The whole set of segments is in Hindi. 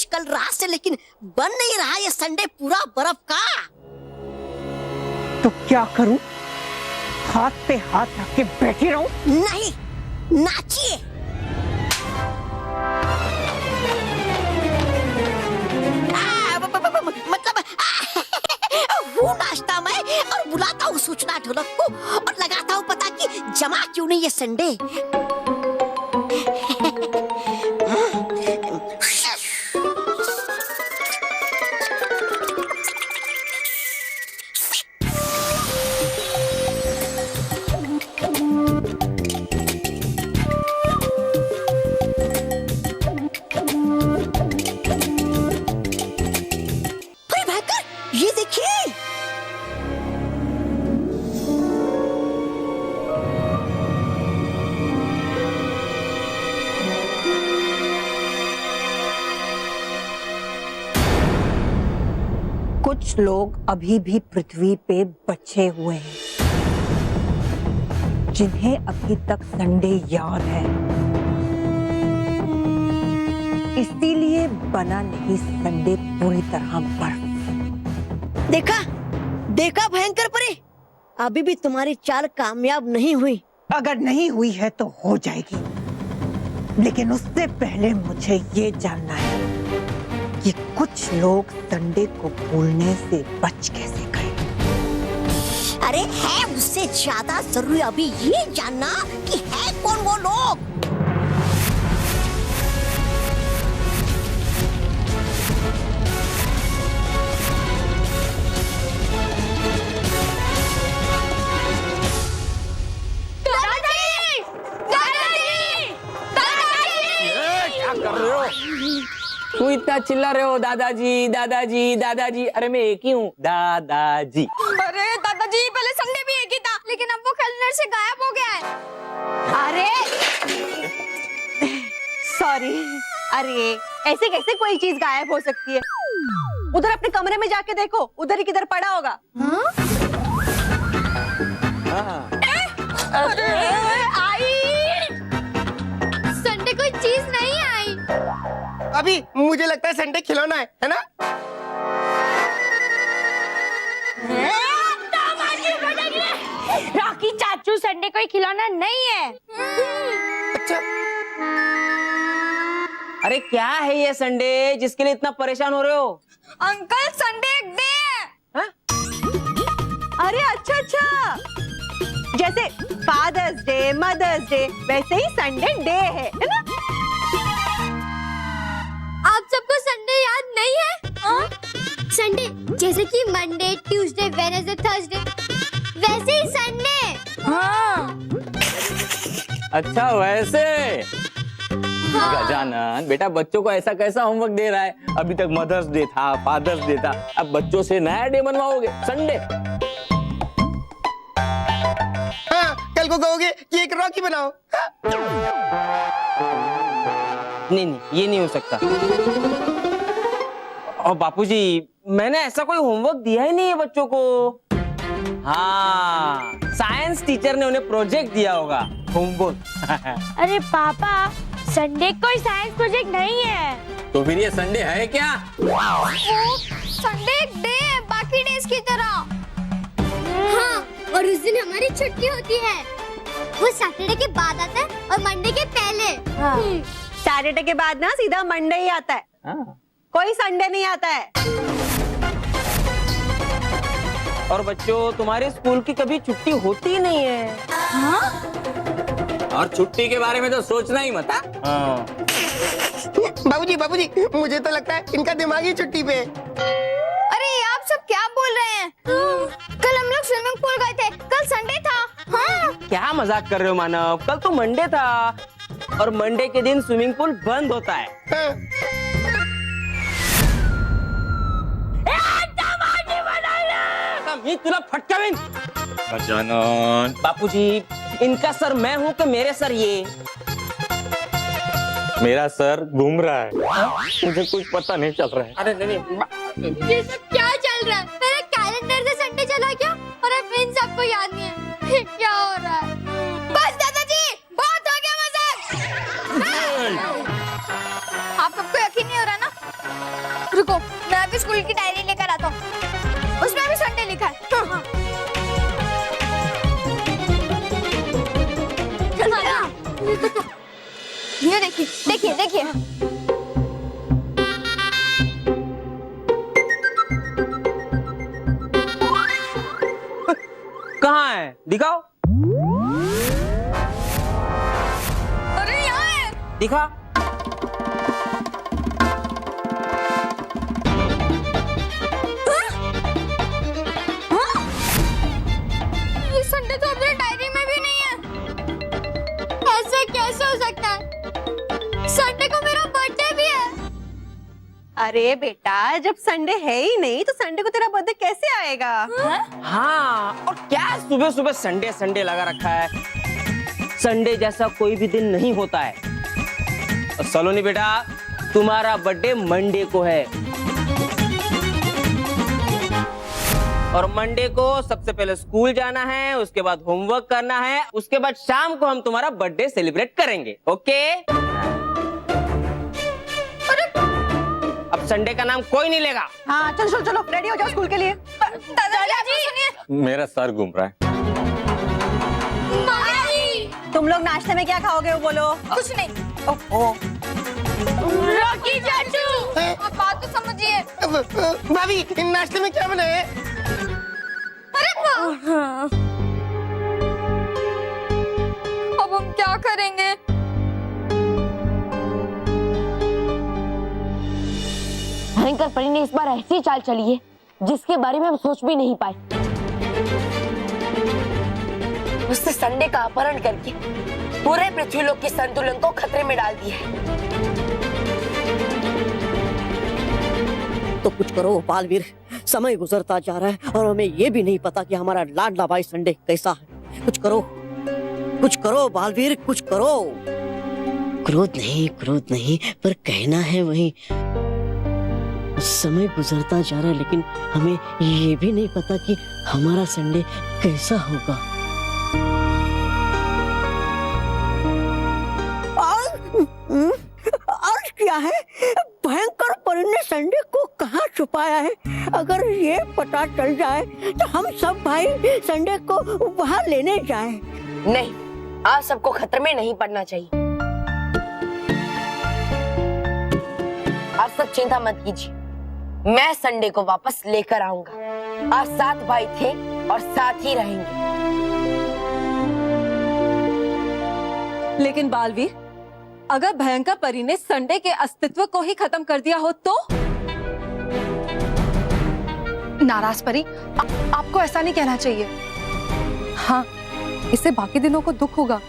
बारिश कल रात से, लेकिन बन नहीं रहा ये संडे पूरा बर्फ का। तो क्या करूं? हाथ पे हाथ रख के बैठी रहूं? नहीं, नाचिए। मतलब वो नाचता मैं और बुलाता हूँ सूचना ढोलक को और लगाता हूँ पता कि जमा क्यों नहीं ये संडे। ये देखिए, कुछ लोग अभी भी पृथ्वी पे बचे हुए हैं, जिन्हें अभी तक संडे याद है, इसीलिए बना नहीं संडे पूरी तरह बर्फ। देखा देखा भयंकर परी, अभी भी तुम्हारी चाल कामयाब नहीं हुई। अगर नहीं हुई है तो हो जाएगी, लेकिन उससे पहले मुझे ये जानना है कि कुछ लोग संडे को भूलने से बच कैसे गए। अरे है उससे ज्यादा जरूरी अभी ये जानना कि है कौन वो लोग। क्यों इतना चिल्ला रहे हो? दादाजी दादाजी दादाजी। अरे मैं एक ही हूँ, दादाजी। अरे दादाजी पहले संडे भी एक ही था, लेकिन अब वो कैलेंडर से गायब हो गया है। अरे सॉरी, अरे ऐसे कैसे कोई चीज गायब हो सकती है? उधर अपने कमरे में जाके देखो, उधर ही किधर पड़ा होगा। अरे आई, संडे कोई चीज नहीं आई। अभी मुझे लगता है संडे खिलौना है ना? रॉकी चाचू, संडे कोई खिलौना नहीं है। अच्छा, अरे क्या है ये संडे जिसके लिए इतना परेशान हो रहे हो? अंकल संडे एक डे है। अरे अच्छा अच्छा, जैसे फादर्स डे, मदर्स डे, वैसे ही संडे डे है ना? आप सबको संडे याद नहीं है? संडे जैसे कि मंडे, ट्यूसडे, वेडनेसडे, थर्सडे, वैसे ही संडे। हाँ। अच्छा वैसे। गजानन बेटा, बच्चों को ऐसा कैसा होमवर्क दे रहा है? अभी तक मदर्स डे था, फादर्स डे था, अब बच्चों से नया डे बनवाओगे, संडे। हाँ, कल को कहोगे कि एक रॉकी बनाओ। नहीं नहीं, ये नहीं हो सकता। और बापूजी, मैंने ऐसा कोई होमवर्क दिया ही नहीं है बच्चों को। हाँ, साइंस टीचर ने उन्हें प्रोजेक्ट दिया होगा, होमवर्क। अरे पापा, संडे कोई साइंस प्रोजेक्ट नहीं है। तो फिर ये संडे है क्या? संडे एक डे है, बाकी डेज की तरह। हाँ, और उस दिन हमारी छुट्टी होती है। वो सैटरडे के बाद आता है और मंडे के पहले। सैटरडे के बाद ना सीधा मंडे ही आता है। हाँ। कोई संडे नहीं आता है। और बच्चों, तुम्हारे स्कूल की कभी छुट्टी होती ही नहीं है। हाँ? और छुट्टी के बारे में तो सोचना ही मत। हाँ। बाबूजी बाबूजी, मुझे तो लगता है इनका दिमाग ही छुट्टी पे है। अरे आप सब क्या बोल रहे हैं? कल हम लोग स्विमिंग पूल गए थे, कल संडे था। हाँ? क्या मजाक कर रहे हो मानव? कल तो मंडे था और मंडे के दिन स्विमिंग पूल बंद होता है। हाँ। मी तुला फटकावीन। गजानन बापूजी, इनका सर मैं हूँ कि मेरे सर ये? मेरा सर घूम रहा है, मुझे कुछ पता नहीं चल रहा है। अरे नहीं, ये सब क्या चल रहा है? मेरे कैलेंडर से संडे चला गया और अब इन सबको याद नहीं है। क्या हो रहा है? बस दादाजी, बहुत हो गया मजाक। आप सबको यकीन नहीं हो रहा ना? रुको, मैं अभी स्कूल की डायरी लेकर आता हूँ। उसमें भी संडे लिखा है। हाँ। ये देखिए, देखिए, देखिए। कहाँ है, दिखाओ। अरे यहाँ है। दिखा। ये संडे तो अपनी डायरी में भी नहीं है। ऐसे कैसे हो सकता है? संडे को मेरा बर्थडे भी है। अरे बेटा, जब संडे है ही नहीं तो संडे को तेरा बर्थडे कैसे आएगा? हाँ, और क्या सुबह सुबह संडे संडे लगा रखा है। संडे जैसा कोई भी दिन नहीं होता है। और सलोनी बेटा, तुम्हारा बर्थडे मंडे को है। और मंडे को सबसे पहले स्कूल जाना है, उसके बाद होमवर्क करना है, उसके बाद शाम को हम तुम्हारा बर्थडे सेलिब्रेट करेंगे। ओके? अब संडे का नाम कोई नहीं लेगा। हाँ, चलो चलो चलो, रेडी हो जाओ स्कूल के लिए। दादाजी सुनिए। मेरा सर घूम रहा है। मामी, तुम लोग नाश्ते में क्या खाओगे वो बोलो? कुछ नहीं। ओह, रॉकी चाचू, आप बात तो समझिए। भाभी, नाश्ते में क्या बना है? अब हम क्या करेंगे? भयंकर परी ने इस बार ऐसी चाल चली है जिसके बारे में हम सोच भी नहीं पाए। उसने संडे का अपहरण करके पूरे पृथ्वीलोक के संतुलन को खतरे में डाल दिया है। तो कुछ करो बालवीर, समय गुजरता जा रहा है और हमें ये भी नहीं पता कि हमारा लाडला भाई संडे कैसा है। कुछ करो बालवीर, कुछ करो। क्रोध नहीं, पर कहना है वही। समय गुजरता जा रहा है लेकिन हमें ये भी नहीं पता कि हमारा संडे कैसा होगा। और क्या है, भयंकर परी ने संडे को कहाँ छुपाया है? अगर ये पता चल जाए तो हम सब भाई संडे को वहाँ लेने जाएं। नहीं, आप सबको खतरे में नहीं पड़ना चाहिए। आप सब चिंता मत कीजिए, मैं संडे को वापस लेकर आऊंगा। आप 7 भाई थे और साथ ही रहेंगे। लेकिन बालवीर, अगर भयंकर परी ने संडे के अस्तित्व को ही खत्म कर दिया हो तो? नाराज परी, आपको ऐसा नहीं कहना चाहिए। हाँ, इससे बाकी दिनों को दुख होगा।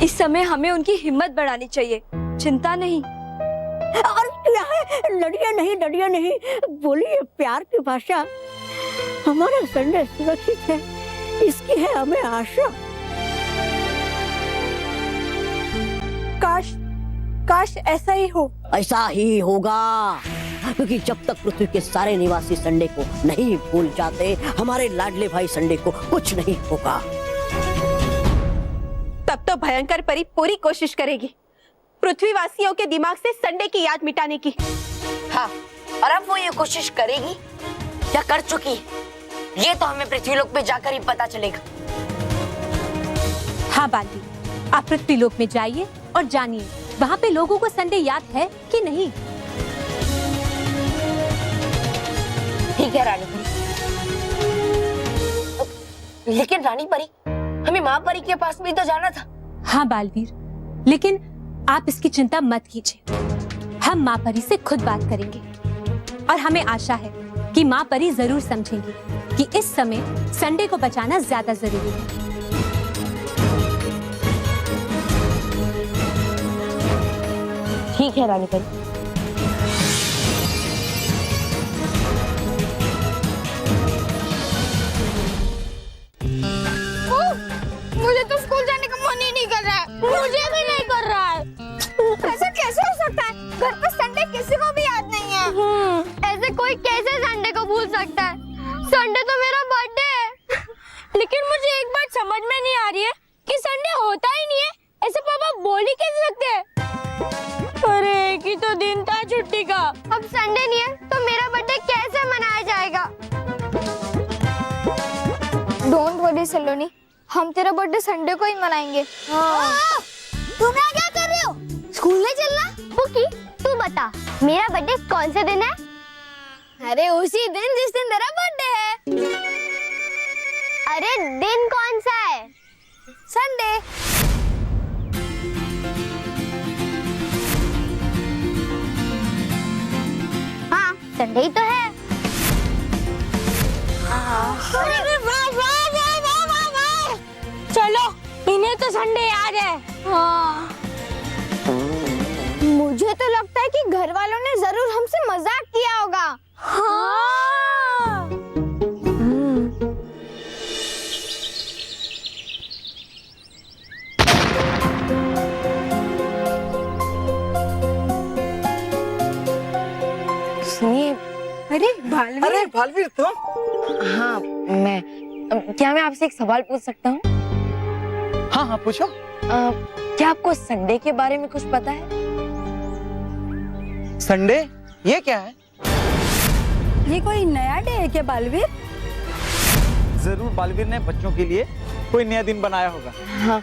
इस समय हमें उनकी हिम्मत बढ़ानी चाहिए, चिंता नहीं। और क्या है, लड़िया नहीं, बोलिए प्यार की भाषा। हमारा संडे सुरक्षित है, इसकी है हमें आशा। काश ऐसा ही हो। ऐसा ही होगा, क्योंकि जब तक पृथ्वी के सारे निवासी संडे को नहीं भूल जाते, हमारे लाडले भाई संडे को कुछ नहीं होगा। तब तो भयंकर परी पूरी कोशिश करेगी पृथ्वीवासियों के दिमाग से संडे की याद मिटाने की। हाँ, और अब वो ये कोशिश करेगी या कर चुकी है, ये तो हमें पृथ्वीलोक पे जाकर ही पता चलेगा। हाँ बाली, आप पृथ्वीलोक में जाइए और जानिए वहाँ पे लोगों को संडे याद है कि नहीं। ठीक है रानी परी। लेकिन रानी परी, हमें माँ परी के पास भी तो जाना था। हाँ बालवीर, लेकिन आप इसकी चिंता मत कीजिए, हम माँ परी से खुद बात करेंगे और हमें आशा है कि माँ परी जरूर समझेंगी कि इस समय संडे को बचाना ज्यादा जरूरी है। ठीक है रानी परी। मुझे तो स्कूल जाने का मन ही नहीं कर रहा है। मुझे भी नहीं कर रहा है। ऐसा कैसे हो सकता है? घर पे संडे किसी को भी याद नहीं है। ऐसे कोई कैसे संडे को भूल सकता है? संडे तो मेरा बर्थडे है। लेकिन मुझे एक बात समझ में नहीं आ रही है कि संडे होता ही नहीं है। ऐसे पापा बोल ही कैसे सकते हैं? छुट्टी का। अब संडे नहीं है तो मेरा बर्थडे कैसे मनाया जाएगा? डोंट वरी सलोनी, हम तेरा बर्थडे संडे को ही मनाएंगे। तुम यहाँ क्या कर रहे हो? स्कूल नहीं चलना? पुकी, तू बता मेरा बर्थडे कौन से दिन है? अरे उसी दिन जिस दिन तेरा बर्थडे है। अरे दिन कौन सा है? संडे। हाँ संडे ही तो है। अरे वाह वाह वाह वाह वाह वाह! चलो इन्हें तो संडे याद है। हाँ मुझे तो लगता है कि घर वालों ने जरूर हमसे मजाक किया होगा। हाँ सुनिए। अरे बालवीर, अरे बालवीर तुम? हाँ मैं, क्या मैं आपसे एक सवाल पूछ सकता हूँ? हाँ हाँ पूछो। क्या आपको संडे के बारे में कुछ पता है? संडे ये क्या है? ये कोई नया डे है क्या बालवीर? जरूर बालवीर ने बच्चों के लिए कोई नया दिन बनाया होगा। हाँ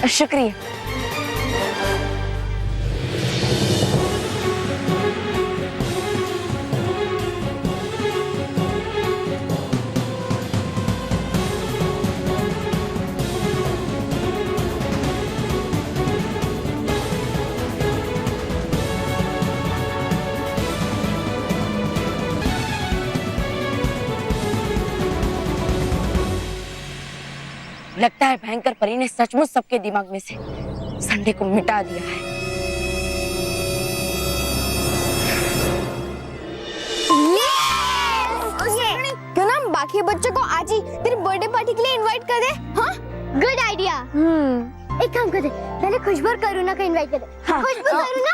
शुक्रिया। लगता है भयंकर परी ने सचमुच सबके दिमाग में से संडे को मिटा दिया है। क्यों ना हम बाकी बच्चों को आज ही तेरी बर्थडे पार्टी के लिए इनवाइट कर दे? हाँ गुड आइडिया। एक काम कर दे, पहले खुशबू और करुणा को इनवाइट कर दे। खुशबू करुणा,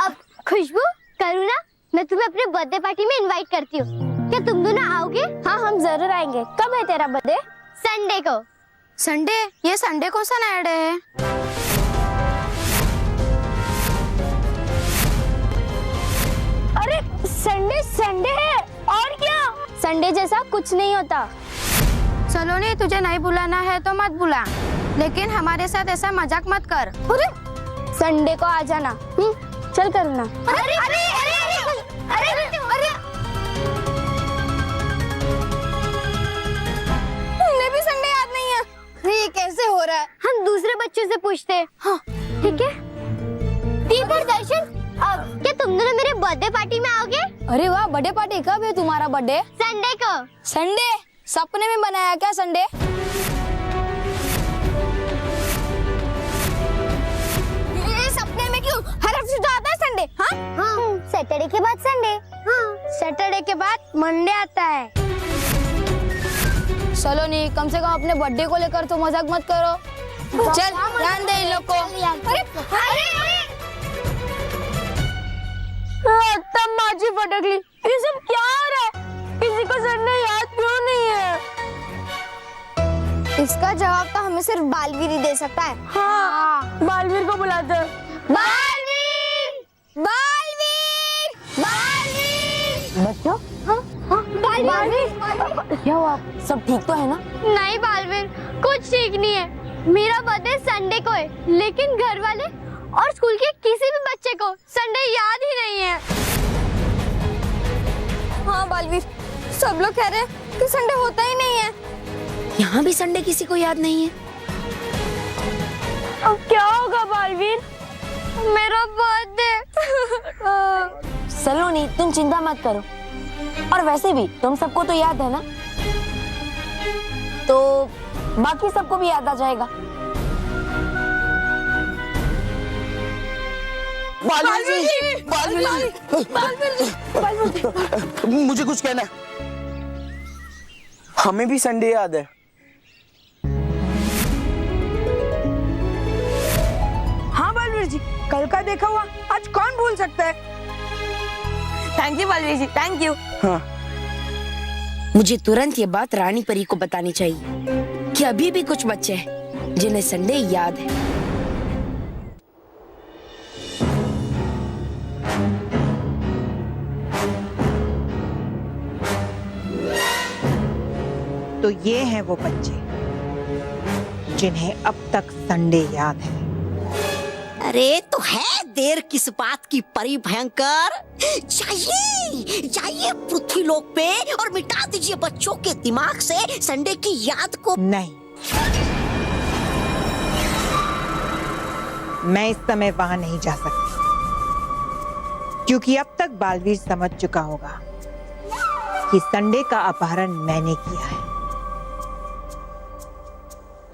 अब खुशबू करुणा, मैं तुम्हें अपने बर्थडे पार्टी में इनवाइट करती हूँ। क्या तुम दोनों आओगे? हाँ हम जरूर आएंगे। कब है तेरा बर्थडे? संडे को। संडे? ये संडे कौन सा नया डे है? अरे संडे संडे है और क्या? संडे जैसा कुछ नहीं होता। सलोनी तुझे नहीं बुलाना है तो मत बुला, लेकिन हमारे साथ ऐसा मजाक मत कर। अरे संडे को आ जाना। चल करना। अरे अरे अरे अरे अरे अरे उन्हें भी संडे याद नहीं है। ये कैसे हो रहा है? हम दूसरे बच्चों से पूछते हैं। हाँ ठीक है। टीचर दर्शन, अब क्या तुम दोनों मेरे बर्थडे पार्टी में आओगे? अरे वाह, बर्थडे पार्टी कब है तुम्हारा बर्थडे? संडे को। संडे? सपने में बनाया क्या संडे? ये सपने में क्यों? हर हफ्ते तो आता है संडे। हाँ सैटरडे के बाद संडे। हाँ सैटरडे के बाद मंडे आता है। सलोनी कम से कम अपने बर्थडे को लेकर तो मजाक मत करो। चल ध्यान दे इन लोग को। अरे अरे तब माची फटक ली। ये सब क्या हो रहा है? किसी को संडे याद क्यों नहीं है? इसका जवाब तो हमें सिर्फ बालवीर ही दे सकता है। हाँ बालवीर को बुलाते हैं। बालवीर! बालवीर! बालवीर! बच्चों बालवीर! क्या हुआ? सब ठीक तो है ना? नहीं बालवीर, कुछ ठीक नहीं है। मेरा बर्थडे संडे को है, लेकिन घर वाले और स्कूल के किसी भी बच्चे को संडे याद ही नहीं है। हाँ बालवीर, सब लोग कह रहे हैं कि संडे होता ही नहीं है। यहाँ भी संडे किसी को याद नहीं है। अब क्या होगा बालवीर? मेरा बर्थडे। सलोनी तुम चिंता मत करो, और वैसे भी तुम सबको तो याद है ना, तो बाकी सबको भी याद आ जाएगा। मुझे कुछ कहना है। हमें भी संडे याद है। हाँ बालवीर जी, कल का देखा हुआ आज कौन भूल सकता है? Thank you Balveer ji, thank you. हाँ। मुझे तुरंत ये बात रानी परी को बतानी चाहिए कि अभी भी कुछ बच्चे हैं जिन्हें संडे याद है। तो ये हैं वो बच्चे जिन्हें अब तक संडे याद है। अरे तो है देर किस बात की परी भयंकर, जाइए पृथ्वी लोक पे और मिटा दीजिए बच्चों के दिमाग से संडे की याद को। नहीं, मैं इस समय वहां नहीं जा सकती, क्योंकि अब तक बालवीर समझ चुका होगा कि संडे का अपहरण मैंने किया है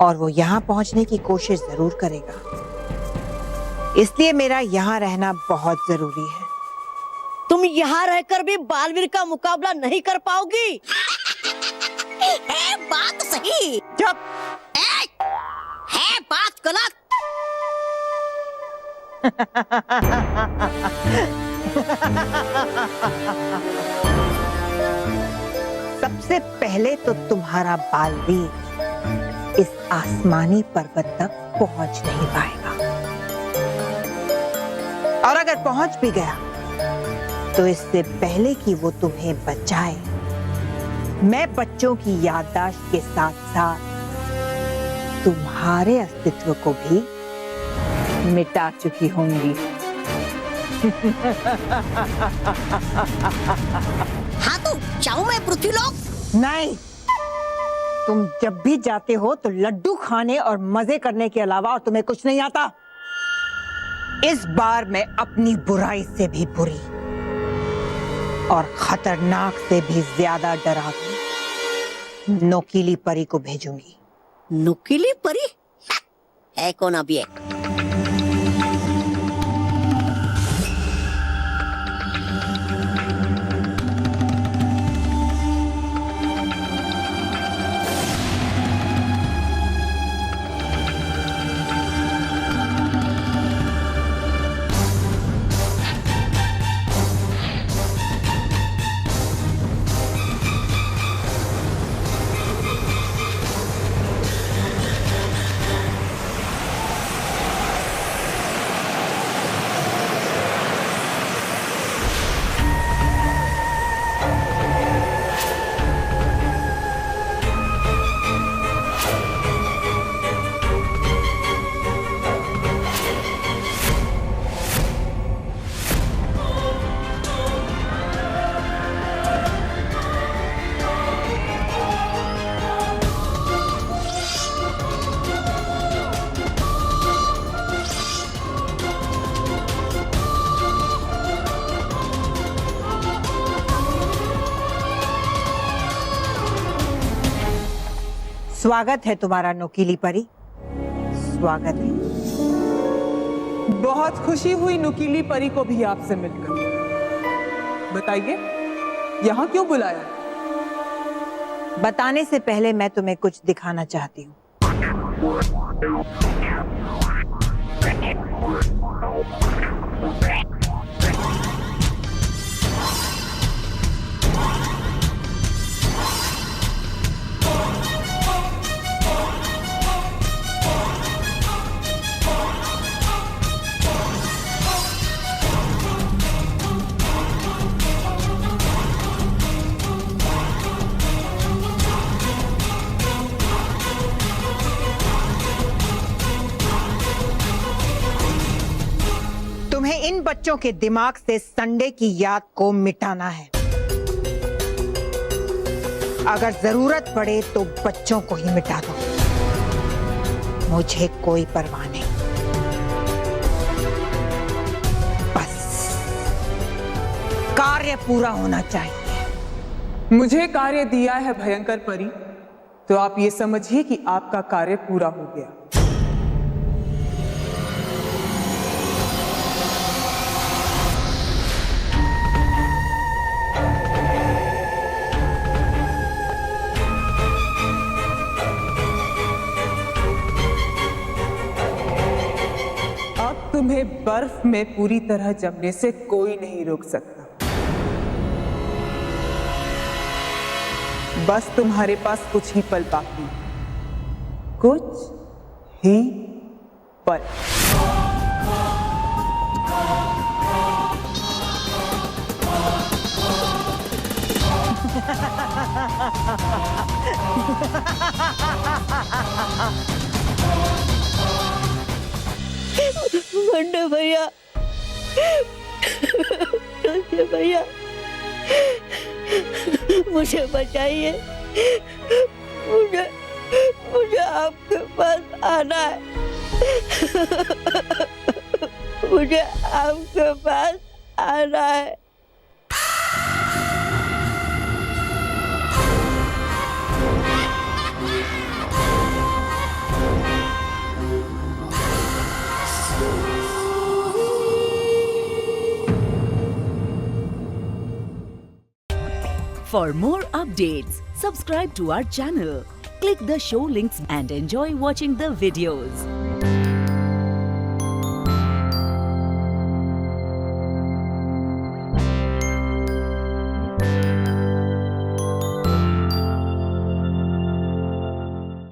और वो यहाँ पहुंचने की कोशिश जरूर करेगा। इसलिए मेरा यहाँ रहना बहुत जरूरी है। तुम यहाँ रहकर भी बालवीर का मुकाबला नहीं कर पाओगी। है बात सही, चुप। है बात गलत। सबसे पहले तो तुम्हारा बालवीर इस आसमानी पर्वत तक पहुंच नहीं पाएगा, और अगर पहुंच भी गया तो इससे पहले कि वो तुम्हें बचाए, मैं बच्चों की याददाश्त के साथ साथ तुम्हारे अस्तित्व को भी मिटा चुकी होंगी। हाँ तो जाऊं मैं पृथ्वी लोक? नहीं, तुम जब भी जाते हो तो लड्डू खाने और मजे करने के अलावा और तुम्हें कुछ नहीं आता। इस बार मैं अपनी बुराई से भी बुरी और खतरनाक से भी ज्यादा डरावनी नुकीली परी को भेजूंगी। नुकीली परी है कौन अभी एक? स्वागत है तुम्हारा नुकीली परी, स्वागत है। बहुत खुशी हुई नुकीली परी को भी आपसे मिलकर। बताइए, यहाँ क्यों बुलाया? बताने से पहले मैं तुम्हें कुछ दिखाना चाहती हूँ। तुम्हें इन बच्चों के दिमाग से संडे की याद को मिटाना है। अगर जरूरत पड़े तो बच्चों को ही मिटा दो, मुझे कोई परवाह नहीं। बस कार्य पूरा होना चाहिए। मुझे कार्य दिया है भयंकर परी, तो आप ये समझिए कि आपका कार्य पूरा हो गया। तुम्हें बर्फ में पूरी तरह जमने से कोई नहीं रोक सकता। बस तुम्हारे पास कुछ ही पल बाकी, कुछ ही पल। तुझे भैया, मुझे बचाइए, मुझे आपके पास आना है, मुझे आपके पास आना है। For more updates, subscribe to our channel, click the show links and enjoy watching the videos.